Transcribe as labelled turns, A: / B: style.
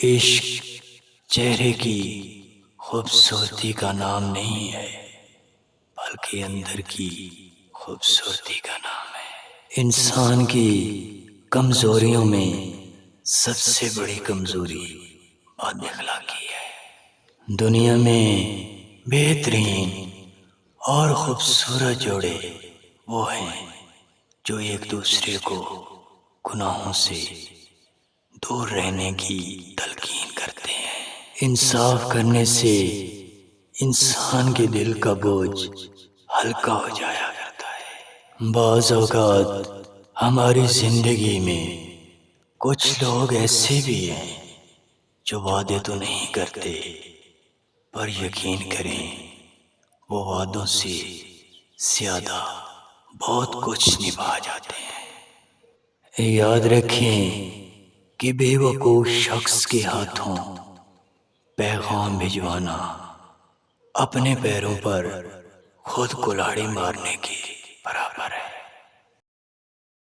A: عشق چہرے کی خوبصورتی کا نام نہیں ہے، بلکہ اندر کی خوبصورتی کا نام ہے۔ انسان کی کمزوریوں میں سب سے بڑی کمزوری بد اخلاقی ہے۔ دنیا میں بہترین اور خوبصورت جوڑے وہ ہیں جو ایک دوسرے کو گناہوں سے دور رہنے کی تلقین کرتے ہیں۔ انصاف کرنے سے انسان کے دل کا بوجھ ہلکا ہو جایا کرتا ہے۔ بعض اوقات ہماری زندگی میں کچھ لوگ ایسے بھی ہیں جو وعدے تو نہیں کرتے، پر یقین کریں وہ وعدوں سے زیادہ بہت کچھ نبھا جاتے ہیں۔ یاد رکھیں کہ بے وقوف شخص کے ہاتھوں پیغام بھجوانا اپنے پیروں پر خود کلاڑی مارنے کی